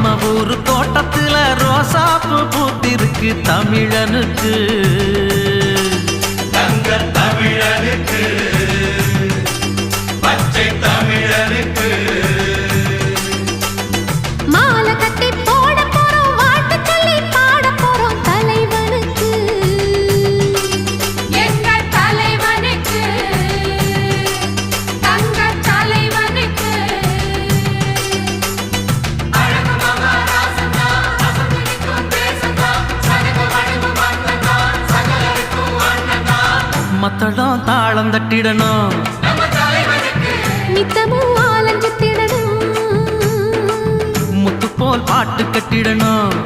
நம்ம ஊரு தோட்டத்துல ரோசாப்பு பூத்திருக்கு தமிழனுக்கு தங்க தமிழனுக்கு பச்சை தமிழனுக்கு மாலை கட்டி போட போறோம் வாழ்த்து சொல்லி பாட போறோம் தலைவனுக்கு எங்கள் தலைவனுக்கு தங்க தலைவனுக்கு அழகு மகாராசனா அசந்திக்கும் தேசனா சனக வணங்கும் மன்னனா சகலருக்கும் அண்ணனா மத்தளம் தாளம் தட்டிடணும் நம்ம தலைவனுக்கு நித்தமும் ஆலஞ்சித்திடணும் முத்து போல் பாட்டு கட்டிடணும்